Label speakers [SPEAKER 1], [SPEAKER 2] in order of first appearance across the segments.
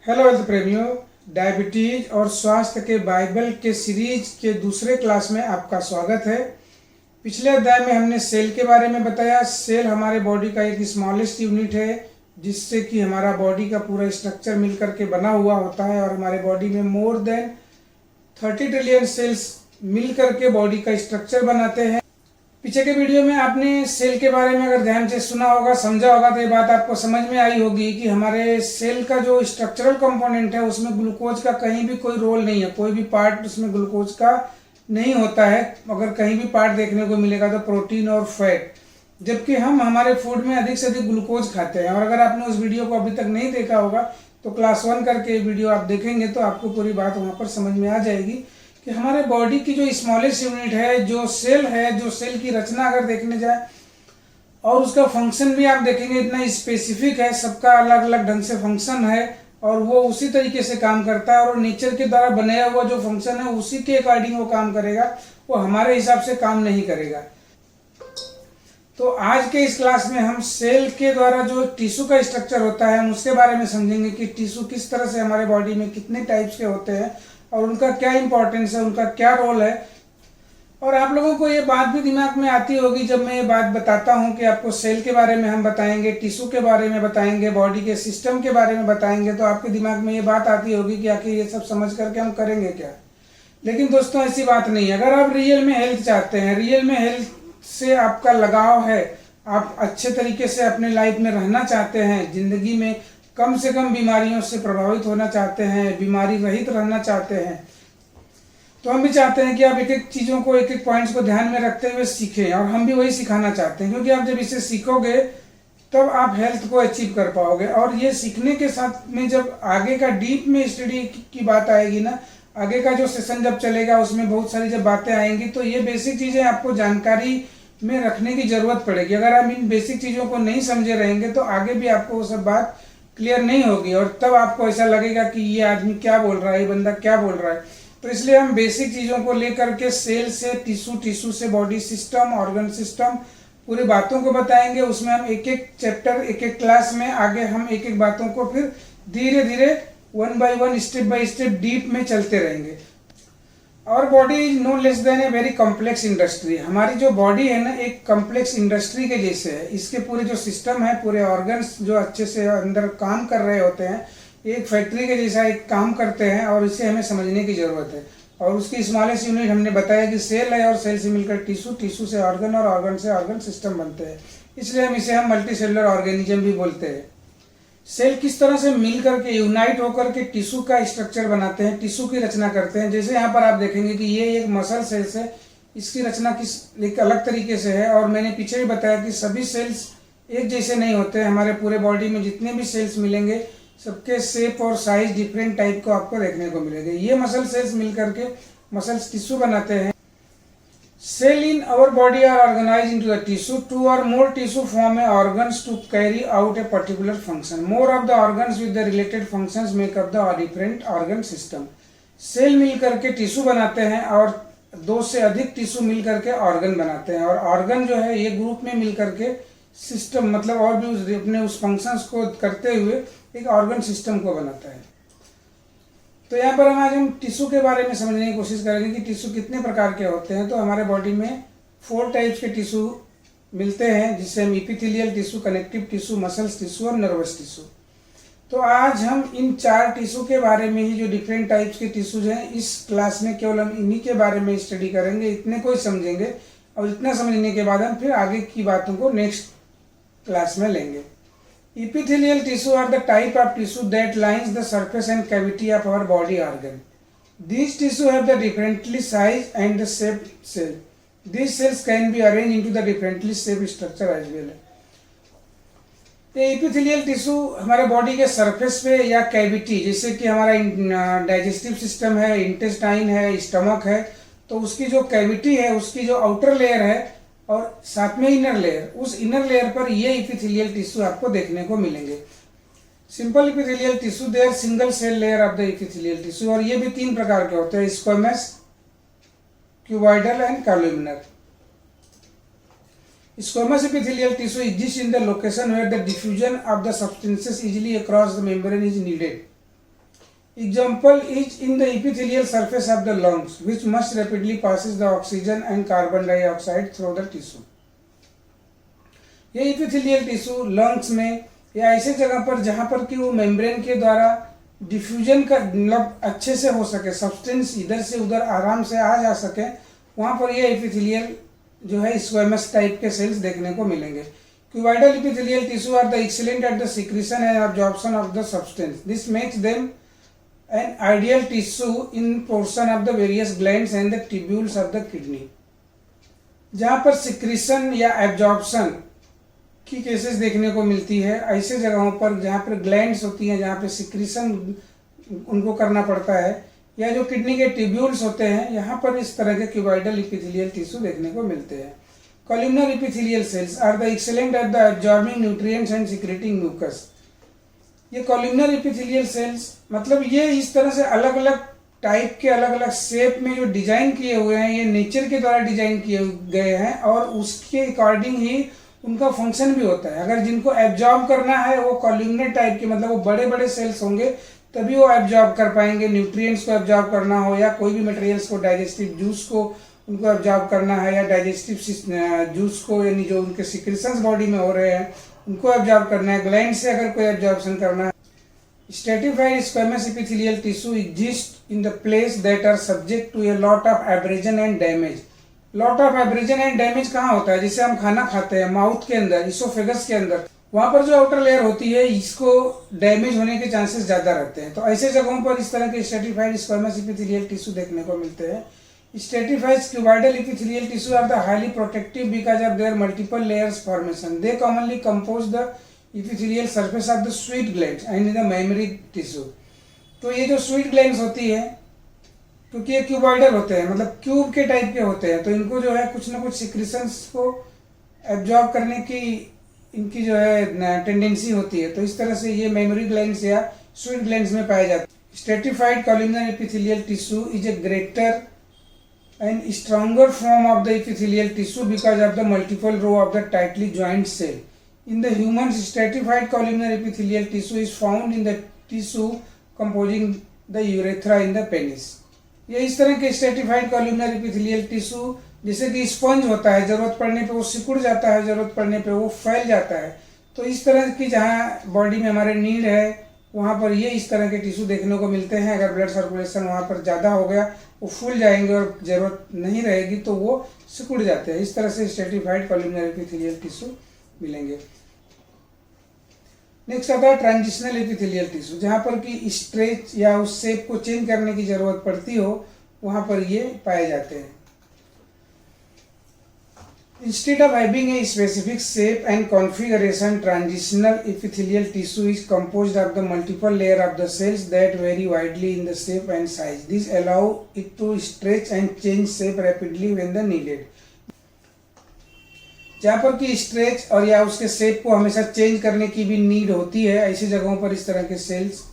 [SPEAKER 1] Hello health प्रेमियों, diabetes और स्वास्थ्य के बाइबल के सीरीज के दूसरे क्लास में आपका स्वागत है। पिछले अध्याय में हमने सेल के बारे में बताया। सेल हमारे बॉडी का एक स्मॉलेस्ट यूनिट है जिससे कि हमारा बॉडी का पूरा स्ट्रक्चर मिलकर के बना हुआ होता है और हमारे बॉडी में मोर देन 30 ट्रिलियन सेल्स मिलकर के बॉडी का स्ट्रक्चर बनाते हैं। पीछे के वीडियो में आपने सेल के बारे में अगर ध्यान से सुना होगा, समझा होगा तो ये बात आपको समझ में आई होगी कि हमारे सेल का जो स्ट्रक्चरल कंपोनेंट है उसमें ग्लूकोज का कहीं भी कोई रोल नहीं है। कोई भी पार्ट उसमें ग्लूकोज का नहीं होता है। अगर कहीं भी पार्ट देखने को मिलेगा तो प्रोटीन और फैट, जबकि हम हमारे फूड में अधिक से अधिक ग्लूकोज खाते हैं। और अगर आपने उस वीडियो को अभी तक नहीं देखा होगा तो क्लास 1 करके वीडियो आप देखेंगे तो आपको पूरी बात वहाँ पर समझ में आ जाएगी कि हमारे बॉडी की जो स्मॉलेस्ट यूनिट है, जो सेल है, जो सेल की रचना अगर देखने जाए और उसका फंक्शन भी आप देखेंगे इतना स्पेसिफिक है, सबका अलग अलग ढंग से फंक्शन है और वो उसी तरीके से काम करता है और नेचर के द्वारा बनाया हुआ जो फंक्शन है उसी के अकॉर्डिंग वो काम करेगा, वो हमारे हिसाब से काम नहीं करेगा। तो आज के इस क्लास में हम सेल के द्वारा जो टिश्यू का स्ट्रक्चर होता है हम उसके बारे में समझेंगे कि टिश्यू किस तरह से हमारे बॉडी में कितने टाइप्स के होते हैं और उनका क्या इंपॉर्टेंस है, उनका क्या रोल है। और आप लोगों को ये बात भी दिमाग में आती होगी जब मैं ये बात बताता हूँ कि आपको सेल के बारे में हम बताएंगे, टिश्यू के बारे में बताएंगे, बॉडी के सिस्टम के बारे में बताएंगे, तो आपके दिमाग में ये बात आती होगी कि आखिर ये सब समझ करके हम करेंगे क्या। लेकिन दोस्तों ऐसी बात नहीं है। अगर आप रियल में हेल्थ चाहते हैं, रियल में हेल्थ से आपका लगाव है, आप अच्छे तरीके से अपने लाइफ में रहना चाहते हैं, जिंदगी में कम से कम बीमारियों से प्रभावित होना चाहते हैं, बीमारी रहित रहना चाहते हैं, तो हम भी चाहते हैं कि आप एक एक चीज़ों को, एक एक पॉइंट्स को ध्यान में रखते हुए सीखें। और हम भी वही सिखाना चाहते हैं क्योंकि आप जब इसे सीखोगे तब आप हेल्थ को अचीव कर पाओगे। और ये सीखने के साथ में जब आगे का डीप में स्टडी की बात आएगी ना, आगे का जो सेशन जब चलेगा उसमें बहुत सारी जब बातें आएंगी तो ये बेसिक चीज़ें आपको जानकारी में रखने की जरूरत पड़ेगी। अगर आप इन बेसिक चीज़ों को नहीं समझे रहेंगे तो आगे भी आपको वो सब बात क्लियर नहीं होगी और तब आपको ऐसा लगेगा कि ये आदमी क्या बोल रहा है, ये बंदा क्या बोल रहा है। तो इसलिए हम बेसिक चीज़ों को लेकर के सेल से टिश्यू, टिश्यू से बॉडी सिस्टम, ऑर्गन सिस्टम, पूरी बातों को बताएंगे। उसमें हम एक एक चैप्टर, एक एक क्लास में आगे हम एक एक बातों को फिर धीरे धीरे 1 by 1 step by step deep में चलते रहेंगे। और body is no less than a very complex industry. हमारी जो बॉडी है ना एक कॉम्प्लेक्स इंडस्ट्री के जैसे है। इसके पूरे जो सिस्टम है, पूरे ऑर्गन्स जो अच्छे से अंदर काम कर रहे होते हैं, एक फैक्ट्री के जैसा एक काम करते हैं और इसे हमें समझने की जरूरत है। और उसकी स्मॉलेस्ट यूनिट हमने बताया कि सेल है और सेल से मिलकर टिश्यू, टिश्यू से ऑर्गन और ऑर्गन से ऑर्गन सिस्टम बनते हैं। इसलिए हम इसे मल्टी सेलुलर ऑर्गेनिज्म भी बोलते हैं। सेल किस तरह से मिल करके यूनाइट होकर के टिश्यू का स्ट्रक्चर बनाते हैं, टिश्यू की रचना करते हैं। जैसे यहाँ पर आप देखेंगे कि ये एक मसल सेल्स है, इसकी रचना किस एक अलग तरीके से है। और मैंने पीछे भी बताया कि सभी सेल्स एक जैसे नहीं होते हैं। हमारे पूरे बॉडी में जितने भी सेल्स मिलेंगे सबके शेप और साइज डिफरेंट टाइप को आपको देखने को मिलेगा। ये मसल सेल्स मिल करके मसल्स टिश्यू बनाते हैं। Cell in our body are organized into a tissue. 2 or more tissue form a organs to carry out a particular function. More of the organs with the related functions make up the different organ system. Cell मिल करके tissue बनाते हैं और 2 से अधिक tissue मिल करके organ बनाते हैं। और ऑर्गन जो है ये ग्रुप में मिल करके सिस्टम, मतलब और भी अपने उस फंक्शंस को करते हुए एक ऑर्गन सिस्टम को बनाता है। तो यहाँ पर आज हम टिश्यू के बारे में समझने की कोशिश करेंगे कि टिश्यू कितने प्रकार के होते हैं। तो हमारे बॉडी में 4 टाइप्स के टिश्यू मिलते हैं जिससे हम epithelial tissue, connective tissue, muscles tissue और नर्वस टिश्यू। तो आज हम इन 4 टिश्यू के बारे में ही, जो डिफरेंट टाइप्स के टिश्यूज हैं, इस क्लास में केवल हम इन्हीं के बारे में स्टडी करेंगे, इतने को ही समझेंगे। और इतना समझने के बाद हम फिर आगे की बातों को नेक्स्ट क्लास में लेंगे। Epithelial tissue are the type of tissue that lines the surface and cavity of our body organ. These tissue have the differently size and the shaped cell. These cells can be arranged into the differently shaped structure as well. Epithelial tissue हमारे body के surface पे या cavity, जैसे कि हमारा digestive system है, intestine है, stomach है, तो उसकी जो कैविटी है, उसकी जो आउटर लेयर है और साथ में इनर लेयर, उस इनर लेयर पर ये इपिथेलियल टिश्यू आपको देखने को मिलेंगे। Simple epithelial tissue, they are single cell layer of the epithelial tissue. और ये भी 3 प्रकार के होते हैं, squamous, cuboidal and columnar. Squamous epithelial tissue exists in the location where the diffusion of the substances easily across the membrane is needed. Example is in the epithelial surface of the lungs, which much rapidly passes the oxygen and carbon dioxide through the tissue. ये epithelial tissue lungs में या ऐसे जगह पर जहाँ पर कि वो मेम्ब्रेन के द्वारा डिफ्यूजन का मतलब अच्छे से हो सके, सब्सटेंस इधर से उधर आराम से आ जा सके, वहाँ पर ये एपिथेलियल जो है स्क्वेमस टाइप के सेल्स देखने को मिलेंगे. Cuboidal epithelial tissue are the excellent at the secretion and absorption of the substance. This makes them an ideal tissue in portion of the various glands and the tubules of the kidney. जहाँ पर secretion या absorption की cases देखने को मिलती है, ऐसे जगहों पर जहाँ पर ग्लैंड्स होती हैं, जहाँ पे सिक्रीशन उनको करना पड़ता है, या जो किडनी के ट्यूब्यूल्स होते हैं, यहाँ पर इस तरह के क्यूबॉइडल एपिथेलियल टिश्यू देखने को मिलते हैं. Columnar epithelial cells are the excellent at the absorbing nutrients and secreting mucus. ये कॉलमनर एपिथेलियल सेल्स मतलब ये इस तरह से अलग अलग टाइप के अलग अलग शेप में जो डिजाइन किए हुए हैं, ये नेचर के द्वारा डिजाइन किए गए हैं और उसके अकॉर्डिंग ही उनका फंक्शन भी होता है. अगर जिनको एब्जॉर्ब करना है वो कॉलमनर टाइप के मतलब वो बड़े बड़े सेल्स होंगे, तभी वो एब्जॉर्ब कर पाएंगे. न्यूट्रिएंट्स को एब्जॉर्ब करना हो या कोई भी मटेरियल्स को, डाइजेस्टिव जूस को उनको एब्जॉर्ब करना है, या डाइजेस्टिव जूस को यानी जो उनके सिक्रेशंस बॉडी में हो रहे हैं उनको एब्जॉर्ब करना है. ग्लैंड से अगर कोई एब्जॉर्प्शन करना है. Stratified squamous epithelial tissue exist in the place that are subject to a lot of abrasion and damage. Lot of abrasion and damage कहाँ होता है? जिसे हम खाना खाते हैं माउथ के अंदर, इसोफेगस के अंदर, वहां पर जो आउटर लेयर होती है इसको डैमेज होने के चांसेस ज्यादा रहते हैं. तो ऐसे जगहों पर इस तरह के स्ट्रेटिफाइड स्क्वेमस एपिथेलियल टिश्यू देखने को मिलते हैं. Stratified cuboidal epithelial tissue are the highly protective because of their multiple layers formation. They commonly compose the epithelial surface of the sweat glands and in the mammary tissue. तो ये जो sweet glands होती है, क्योंकि ये cuboidal होते हैं मतलब क्यूब के टाइप के होते हैं, तो इनको जो है कुछ ना कुछ सिक्रीशंस को एब्जॉर्ब करने की इनकी जो है टेंडेंसी होती है. तो इस तरह से ये मेमोरी ग्लैंड्स या स्वीट ग्लैंड्स में पाए जाते हैं. Stratified columnar epithelial tissue is a greater and stronger form of the epithelial tissue because of the multiple row of the tightly joined cell. In the humans, stratified columnar epithelial tissue is found in the tissue composing the urethra in the penis. ये इस तरह के stratified columnar epithelial tissue जैसे कि sponge होता है, जरूरत पड़ने पे वो सिकुड़ जाता है, जरूरत पड़ने पे वो फैल जाता है. तो इस तरह की जहाँ बॉडी में हमारे नीड है वहाँ पर ये इस तरह के टिश्यू देखने को मिलते हैं. अगर ब्लड सर्कुलेशन वहाँ पर ज़्यादा हो गया वो फूल जाएंगे और ज़रूरत नहीं रहेगी तो वो सिकुड़ जाते हैं. इस तरह से स्ट्रेटिफाइड कॉलमनर एपिथेलियल टिश्यू मिलेंगे. नेक्स्ट आता है ट्रांजिशनल एपिथेलियल टिश्यू, जहाँ पर कि स्ट्रेच या उस शेप को चेंज करने की ज़रूरत पड़ती हो, वहाँ पर ये पाए जाते हैं. Instead of having a specific shape and configuration, transitional epithelial tissue is composed of the multiple layer of the cells that vary widely in the shape and size. This allow it to stretch and change shape rapidly when the needed. जहाँ पर कि stretch और या उसके shape को हमेशा change करने की भी नीड होती है, ऐसी जगहों पर इस तरह के सेल्स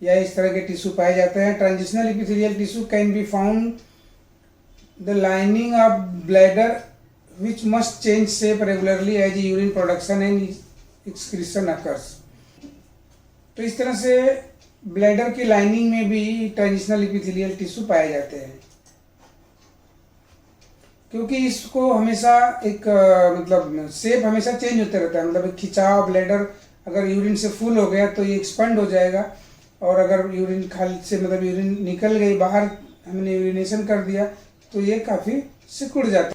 [SPEAKER 1] या इस तरह के टिश्यू पाए जाते हैं. Transitional epithelial tissue can be found the lining of bladder which must change shape regularly as urine production and excretion occurs. तो इस तरह से ब्लैडर की लाइनिंग में भी ट्रांजिशनल एपिथेलियल टिश्यू पाए जाते हैं, क्योंकि इसको हमेशा एक मतलब शेप हमेशा चेंज होते रहता है. मतलब खिंचाव, ब्लैडर अगर यूरिन से फुल हो गया तो ये एक्सपेंड हो जाएगा, और अगर यूरिन खाली से मतलब यूरिन निकल गई बाहर, हमने यूरिनेशन कर दिया तो ये काफ़ी सिकुड़ जाता है.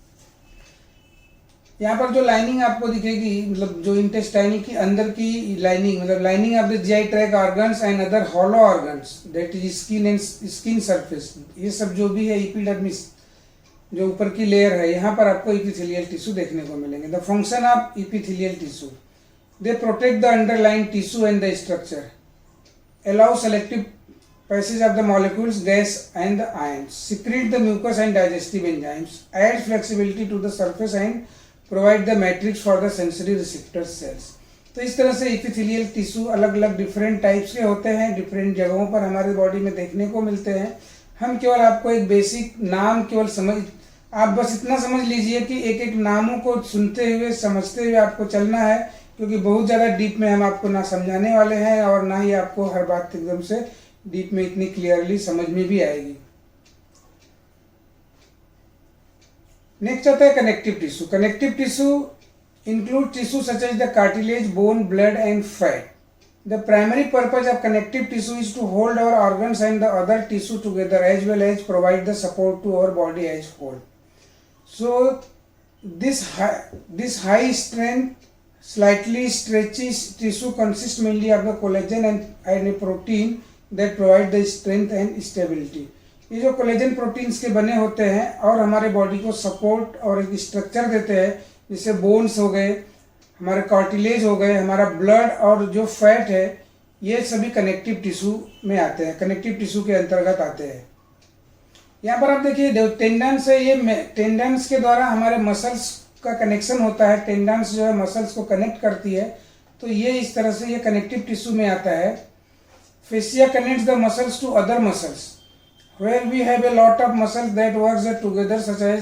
[SPEAKER 1] यहाँ पर जो लाइनिंग आपको दिखेगी मतलब जो इंटेस्टाइन की अंदर की लाइनिंग मतलब lining of the GI tract organs and other hollow organs that is skin and skin surface, ये सब जो भी है एपिडर्मिस जो ऊपर की लेयर है, यहाँ पर आपको एपिथेलियल टिश्यू देखने को मिलेंगे. The function of epithelial tissue, they protect the underline tissue and the structure, allow selective passage of the molecules, gas and the ions, secrete the mucus and digestive enzymes, add flexibility to the surface and provide the matrix for the sensory receptor cells. तो इस तरह से epithelial tissue अलग अलग different types के होते हैं, different जगहों पर हमारी बॉडी में देखने को मिलते हैं. हम केवल आपको एक बेसिक नाम केवल समझ, आप बस इतना समझ लीजिए कि एक एक नामों को सुनते हुए समझते हुए आपको चलना है, क्योंकि बहुत ज़्यादा डीप में हम आपको ना समझाने वाले हैं और ना ही आपको हर बात एकदम से डीप में इतनी क्लियरली समझ में भी आएगी। नेक्स्ट आता है connective tissue. Connective tissue include tissue such as the cartilage, bone, blood and fat. The primary purpose of connective tissue is to hold our organs and the other tissue together as well as provide the support to our body as whole. So this high strength, slightly stretchy tissue consists mainly of the collagen and a protein that provide the strength and stability. ये जो collagen proteins के बने होते हैं और हमारे body को support और एक स्ट्रक्चर देते हैं, जैसे बोन्स हो गए, हमारे कार्टिलेज हो गए, हमारा ब्लड और जो फैट है, ये सभी कनेक्टिव टिश्यू में आते हैं, कनेक्टिव टिश्यू के अंतर्गत आते हैं। यहाँ पर आप देखिए टेंडन्स है, ये टेंडन्स के द्वारा हमारे मसल्स का कनेक्शन होता है। टेंडन्स जो है मसल्स को कनेक्ट करती है, तो ये इस तरह से ये कनेक्टिव टिश्यू में आता है। Fascia connects the muscles to other muscles where we have a lot of muscles that works together such as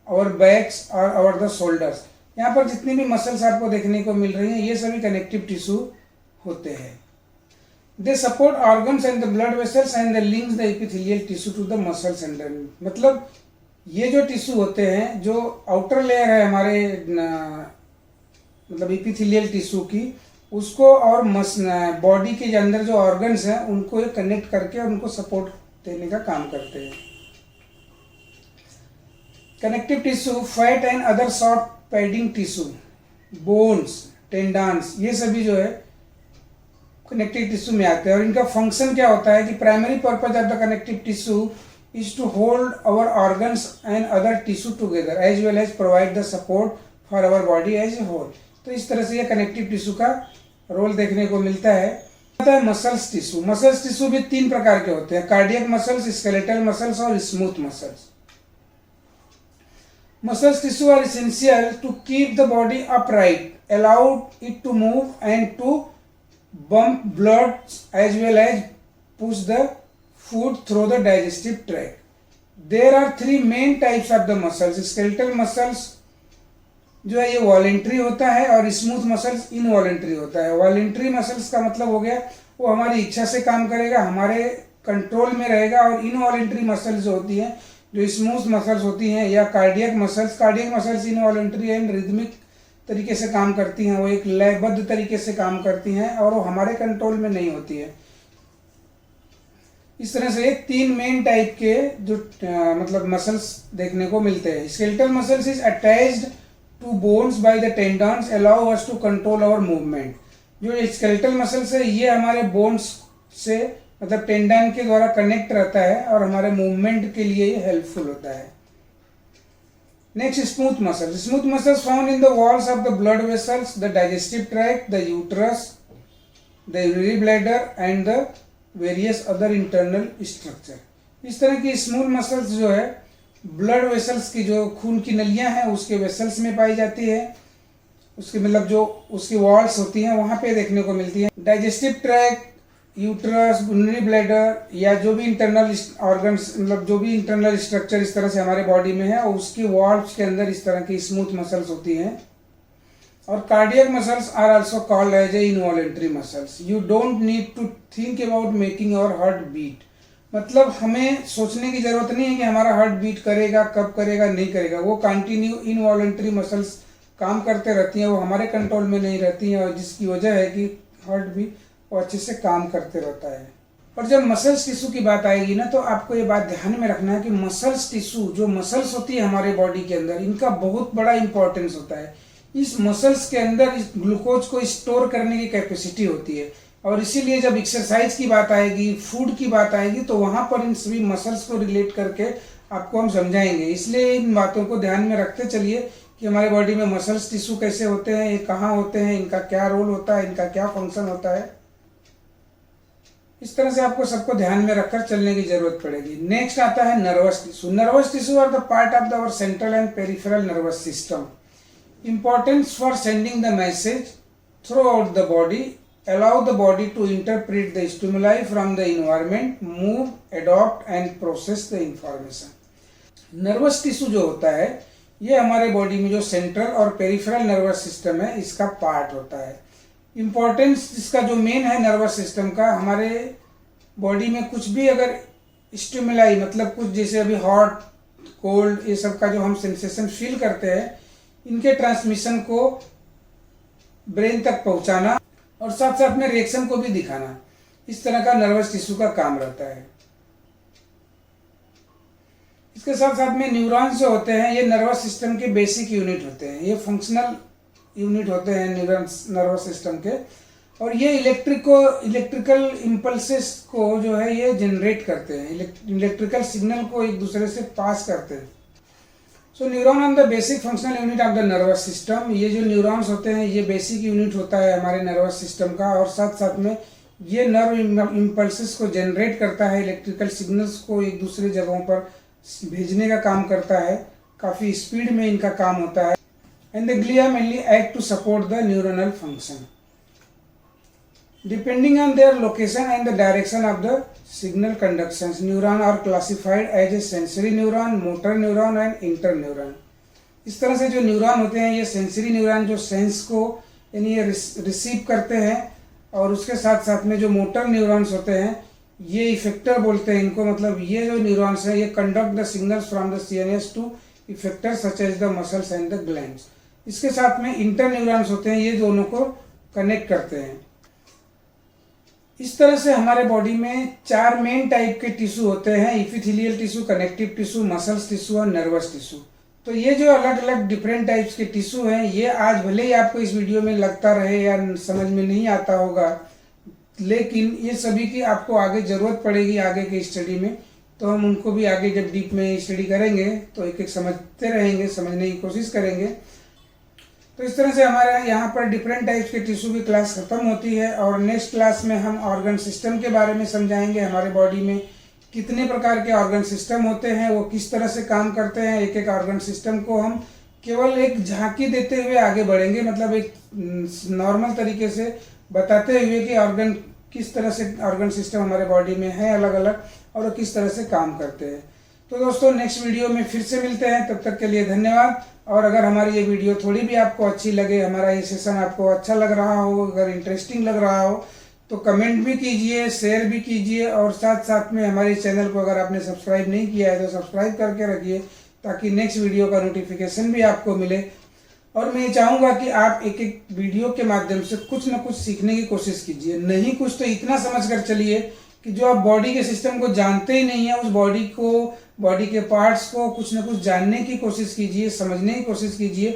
[SPEAKER 1] our backs or our the shoulders. यहाँ पर जितनी भी मसल्स आपको देखने को मिल रही हैं, ये सभी कनेक्टिव टिश्यू होते हैं। They support organs and the blood vessels and they link the epithelial tissue to the muscles underneath. मतलब ये जो टिश्यू होते हैं, जो आउटर लेयर है हमारे मतलब इपिथेलियल टिश्यू की, उसको और बॉडी के अंदर जो ऑर्गन्स हैं उनको ये कनेक्ट करके और उनको सपोर्ट देने का काम करते हैं। Connective tissue, fat and other soft padding tissue, bones, tendons, ये सभी जो है कनेक्टिव टिश्यू में आते हैं। और इनका फंक्शन क्या होता है कि primary purpose of the connective tissue is to hold our organs and other tissue together as well as provide the support for our body as a whole. तो इस तरह से ये कनेक्टिव टिश्यू का रोल देखने को मिलता है। मसल्स टिश्यू, मसल्स टिश्यू भी तीन प्रकार के होते हैं, कार्डियक मसल्स, स्केलेटल मसल्स और smooth muscles. Muscles tissue are essential to keep the body upright, allow it to move and to pump blood as well as push the food through the digestive tract. There are three main types of the muscles. Skeletal muscles जो है ये voluntary होता है और smooth muscles involuntary होता है। Voluntary muscles का मतलब हो गया वो हमारी इच्छा से काम करेगा, हमारे कंट्रोल में रहेगा। और इनवॉलेंट्री मसल्स जो होती हैं, जो स्मूथ मसल्स होती हैं, या cardiac muscles involuntary and rhythmic तरीके से काम करती हैं, वो एक लयबद्ध तरीके से काम करती हैं और वो हमारे कंट्रोल में नहीं होती है। इस तरह से तीन मेन टाइप के जो मतलब मसल्स देखने को मिलते हैं। Skeletal muscles is attached to bones by the tendons allow us to control our movement। जो स्केलेटल मसल्स है ये हमारे बोन्स से मतलब टेंडन के द्वारा कनेक्ट रहता है और हमारे मूवमेंट के लिए ये हेल्पफुल होता है। Next smooth muscles. Smooth muscles found in the walls of the blood vessels, the digestive tract, the uterus, the urinary bladder and the various other internal structure. इस तरह की स्मूथ मसल्स जो है ब्लड वेसल्स की, जो खून की नलियां हैं उसके वेसल्स में पाई जाती है, उसके मतलब जो उसकी वॉल्स होती हैं वहां पे देखने को मिलती है। Digestive tract, uterus, urinary bladder या जो भी इंटरनल ऑर्गन्स मतलब जो भी इंटरनल स्ट्रक्चर इस तरह से हमारे बॉडी में है और उसकी वॉल्स के अंदर इस तरह की स्मूथ मसल्स होती हैं। और cardiac muscles are also called as a involuntary muscles. You don't need to think about making your heart beat. मतलब हमें सोचने की जरूरत नहीं है कि हमारा हार्ट बीट करेगा, कब करेगा, नहीं करेगा। वो कंटिन्यू इनवॉलेंट्री मसल्स काम करते रहती हैं, वो हमारे कंट्रोल में नहीं रहती हैं और जिसकी वजह है कि हार्ट भी वो अच्छे से काम करते रहता है। और जब मसल्स टिश्यू की बात आएगी ना, तो आपको ये बात ध्यान में रखना है कि मसल्स टिश्यू जो मसल्स होती है हमारे बॉडी के अंदर, इनका बहुत बड़ा इंपॉर्टेंस होता है। इस मसल्स के अंदर इस ग्लूकोज को स्टोर करने की कैपेसिटी होती है और इसीलिए जब एक्सरसाइज की बात आएगी, फूड की बात आएगी, तो वहां पर इन सभी मसल्स को रिलेट करके आपको हम समझाएंगे। इसलिए इन बातों को ध्यान में रखते चलिए कि हमारे बॉडी में मसल्स टिश्यू कैसे होते हैं, ये कहाँ होते हैं, इनका क्या रोल होता है, इनका क्या फंक्शन होता है। इस तरह से आपको सबको ध्यान में रखकर चलने की जरूरत पड़ेगी। नेक्स्ट आता है nervous tissue. Nervous tissue are the part of our central and peripheral nervous system. Importance for sending the message throughout the body, allow the body to interpret the stimuli from the environment, move, adopt and process the information। Nervous tissue जो होता है ये हमारे body में जो central और peripheral nervous system है इसका पार्ट होता है। इम्पोर्टेंस इसका जो मेन है नर्वस सिस्टम का, हमारे बॉडी में कुछ भी अगर स्टिमुलाई, मतलब कुछ जैसे अभी हॉट कोल्ड ये सब का जो हम सेंसेशन फील करते हैं, इनके ट्रांसमिशन को ब्रेन तक पहुंचाना और साथ साथ में रिएक्शन को भी दिखाना, इस तरह का नर्वस टिश्यू का काम रहता है। इसके साथ साथ में न्यूरॉन्स जो होते हैं ये नर्वस सिस्टम के बेसिक यूनिट होते हैं, ये फंक्शनल यूनिट होते हैं न्यूरॉन्स नर्वस सिस्टम के, और ये इलेक्ट्रिकल इम्पल्सेस को जो है ये जनरेट करते हैं, इलेक्ट्रिकल सिग्नल को एक दूसरे से पास करते हैं। So neuron on the basic functional unit of the nervous system, ये जो न्यूरॉन्स होते हैं ये बेसिक यूनिट होता है हमारे नर्वस सिस्टम का, और साथ साथ में ये नर्व इम्पल्सेस को जनरेट करता है, इलेक्ट्रिकल सिग्नल्स को एक दूसरे जगहों पर भेजने का काम करता है, काफ़ी स्पीड में इनका काम होता है। And the glia mainly act to support the neuronal function depending on their location and the direction of the signal conductions. Neuron are classified as a sensory neuron, motor neuron and inter neuron. इस तरह से जो neuron होते हैं ये sensory neuron जो sense को यानी ये रिसीव करते हैं, और उसके साथ साथ में जो मोटर न्यूरॉन्स होते हैं ये इफेक्टर बोलते हैं इनको, मतलब ये जो न्यूरॉन्स हैं ये conduct the signals from the CNS to effector such as the muscles and the glands. इसके साथ में इंटर न्यूरॉन्स होते हैं, ये दोनों को कनेक्ट करते हैं। इस तरह से हमारे बॉडी में 4 मेन टाइप के टिश्यू होते हैं, epithelial tissue, connective tissue, muscles tissue और नर्वस टिश्यू। तो ये जो अलग अलग डिफरेंट टाइप्स के टिश्यू हैं ये आज भले ही आपको इस वीडियो में लगता रहे या समझ में नहीं आता होगा, लेकिन ये सभी की आपको आगे ज़रूरत पड़ेगी आगे के स्टडी में, तो हम उनको भी आगे जब डीप में स्टडी करेंगे तो एक एक समझते रहेंगे, समझने की कोशिश करेंगे। तो इस तरह से हमारे यहाँ पर डिफरेंट टाइप्स के टिश्यू की क्लास खत्म होती है, और नेक्स्ट क्लास में हम ऑर्गन सिस्टम के बारे में समझाएंगे। हमारे बॉडी में कितने प्रकार के ऑर्गन सिस्टम होते हैं, वो किस तरह से काम करते हैं, एक एक ऑर्गन सिस्टम को हम केवल एक झांकी देते हुए आगे बढ़ेंगे, मतलब एक नॉर्मल तरीके से बताते हुए कि ऑर्गन किस तरह से ऑर्गन सिस्टम हमारे बॉडी में है अलग अलग, और वो किस तरह से काम करते हैं। तो दोस्तों नेक्स्ट वीडियो में फिर से मिलते हैं, तब तक के लिए धन्यवाद। और अगर हमारी ये वीडियो थोड़ी भी आपको अच्छी लगे, हमारा ये सेशन आपको अच्छा लग रहा हो, अगर इंटरेस्टिंग लग रहा हो, तो कमेंट भी कीजिए, शेयर भी कीजिए, और साथ साथ में हमारे चैनल को अगर आपने सब्सक्राइब नहीं किया है तो सब्सक्राइब करके रखिए, ताकि नेक्स्ट वीडियो का नोटिफिकेशन भी आपको मिले। और मैं चाहूँगा कि आप एक एक वीडियो के माध्यम से कुछ न कुछ सीखने की कोशिश कीजिए, नहीं कुछ तो इतना समझ कर चलिए कि जो आप बॉडी के सिस्टम को जानते ही नहीं है, उस बॉडी के पार्ट्स को कुछ न कुछ जानने की कोशिश कीजिए, समझने की कोशिश कीजिए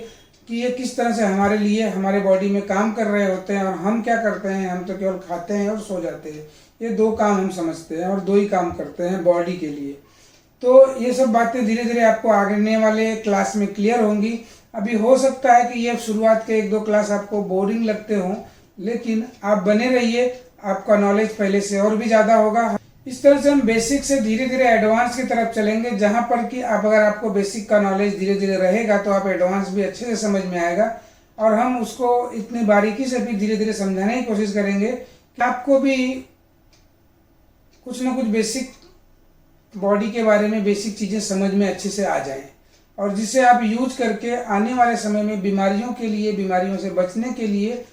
[SPEAKER 1] कि ये किस तरह से हमारे लिए हमारे बॉडी में काम कर रहे होते हैं, और हम क्या करते हैं, हम तो केवल खाते हैं और सो जाते हैं। ये 2 काम हम समझते हैं और 2 ही काम करते हैं बॉडी के लिए। तो ये सब बातें धीरे धीरे आपको आने वाले क्लास में क्लियर होंगी। अभी हो सकता है कि ये शुरुआत के 1-2 क्लास आपको बोरिंग लगते हों, लेकिन आप बने रहिए, आपका नॉलेज पहले से और भी ज़्यादा होगा। इस तरह से हम बेसिक से धीरे धीरे एडवांस की तरफ चलेंगे, जहाँ पर कि अगर आपको बेसिक का नॉलेज धीरे धीरे रहेगा तो आप एडवांस भी अच्छे से समझ में आएगा, और हम उसको इतनी बारीकी से भी धीरे धीरे समझाने की कोशिश करेंगे कि आपको भी कुछ ना कुछ बेसिक बॉडी के बारे में बेसिक चीज़ें समझ में अच्छे से आ जाएं, और जिसे आप यूज करके आने वाले समय में बीमारियों से बचने के लिए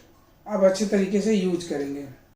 [SPEAKER 1] आप अच्छे तरीके से यूज करेंगे।